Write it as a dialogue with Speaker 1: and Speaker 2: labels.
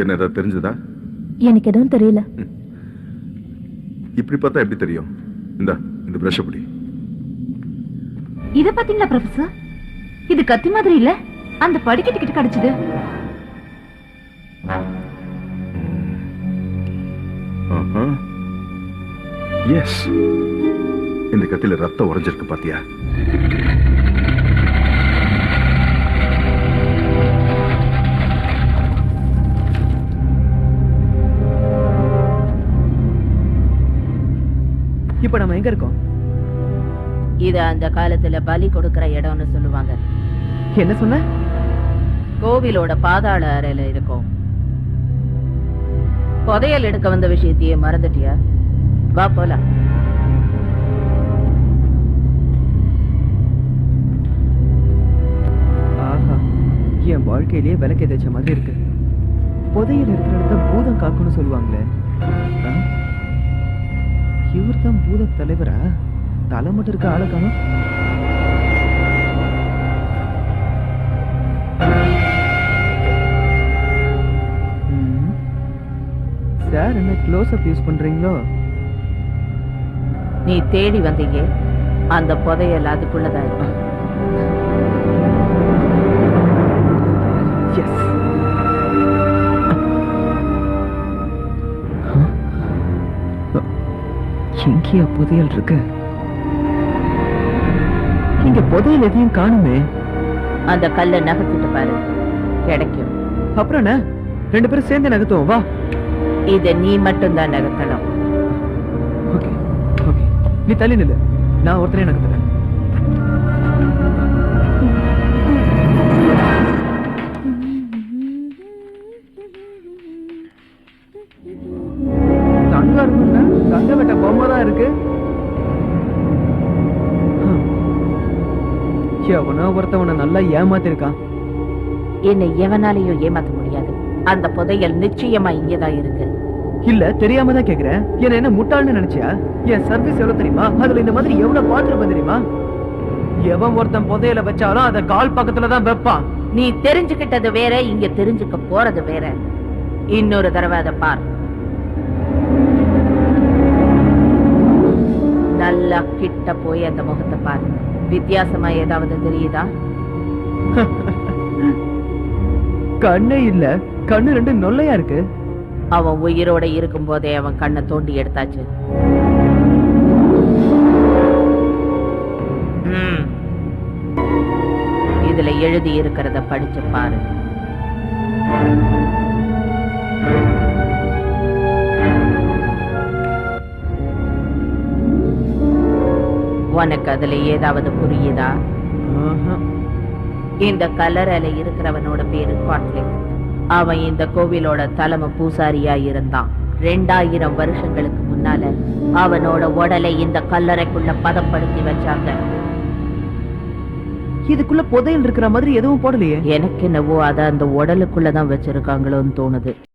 Speaker 1: என்ன ஏதாவது தெரிஞ்சதா?
Speaker 2: எனக்கு எதுவும் தெரியல.
Speaker 1: இப்படி பார்த்தா எப்படி தெரியும்? இந்த பிரஷ் அப்படி.
Speaker 2: இத பாத்தீங்களா ப்ரொஃபசர்? இது கத்தி மாதிரி இல்ல, அந்த படிக்கட்டு கிட்ட கிடைச்சது.
Speaker 1: எஸ், இந்த கத்தில ரத்தம் உறைஞ்சிருக்கு பாத்தியா?
Speaker 3: இப்ப நம்ம எங்க இருக்கோம்?
Speaker 4: இது அந்த காலத்துல பலி கொடுக்கிற இடம்னு சொல்லுவாங்க.
Speaker 3: என்ன சொன்ன?
Speaker 4: கோவிலோட பாதாள அறையில இருக்கும். புதையல் எடுக்க வந்த விஷயத்தையே மறந்துட்டியா? வா போலாம்.
Speaker 3: ஆஹா, என் வாழ்க்கையிலேயே விளக்கு தேய்ச்ச மாதிரி இருக்கு. புதையல் இருக்கிற இடத்த பூதம் காக்குன்னு சொல்லுவாங்களே, இவர் தான் பூத தலைவரா? தலை மட்டும் இருக்க ஆளை காணும். சார், என்ன க்ளோஸ் அப் யூஸ் பண்றீங்களோ?
Speaker 4: நீ தேடி வந்தீங்க, அந்த புதையல் அதுக்குள்ளதான் இருக்கு.
Speaker 3: எங்கேயா புதையல் இருக்கு? இங்க புதையல் எதையும் காணுமே.
Speaker 4: அந்த கல்லை நகர்த்திட்டு பாரு, கிடைக்கும்.
Speaker 3: அப்புறம் என்ன, ரெண்டு பேரும் சேர்ந்து நகர்த்துவோம். வா.
Speaker 4: இத நீ மட்டும் தான் நகர்த்தலாம்.
Speaker 3: ஓகே ஓகே, நீ தள்ளி நில்லு, நான் ஒருத்தரே நகர்த்துறேன். தங்கம் இருக்குன்னா தங்க வெட்ட பொம்மை தான் இருக்கு. எவனோ ஒருத்தவனை நல்லா ஏமாத்திருக்கான்.
Speaker 4: என்னை எவனாலையும் ஏமாத்த முடியாது. அந்த புதையல் நிச்சயமா இங்கதான் இருக்கு.
Speaker 3: இல்ல, தெரியாம தான் கேக்குறேன். என்ன முட்டாள்னு நினைச்சியா? என் சர்வீஸ் எவ்வளவு தெரியுமா? அதுல இந்த மாதிரி எவ்வளவு பாத்துருப்ப தெரியுமா? எவன் ஒருத்தன் புதையல வச்சாலும் அத கால் பக்கத்துலதான் வைப்பான்.
Speaker 4: நீ தெரிஞ்சுக்கிட்டது வேற, இங்க தெரிஞ்சுக்க போறது வேற. இன்னொரு தடவை அதை பார். நல்லா கிட்ட போய் அந்த முகத்தை பாரு. வித்தியாசமா ஏதாவது தெரியுதா?
Speaker 3: கண்ணே இல்ல, கண்ணு ரெண்டு நொல்லையா இருக்கு.
Speaker 4: அவன் உயிரோட இருக்கும் போதே அவன் கண்ணை தோண்டி எடுத்தாச்சு. இதுல எழுதி இருக்கிறத படிச்சு பாரு. உனக்கு அதுல ஏதாவது புரியுதா? இந்த கல்லறையில இருக்கிறவனோட பேரு காட்லிக். அவன் இந்த கோவிலோட தலைமை பூசாரியா இருந்தான். 2000 வருஷங்களுக்கு முன்னால அவனோட உடலை இந்த கல்லறைக்குள்ள பதப்படுத்தி வச்சாங்க.
Speaker 3: இதுக்குள்ள புதையல் இருக்கிற மாதிரி எதுவும் போடலையே.
Speaker 4: எனக்கு என்னவோ அத அந்த உடலுக்குள்ளதான் வச்சிருக்காங்களோன்னு தோணுது.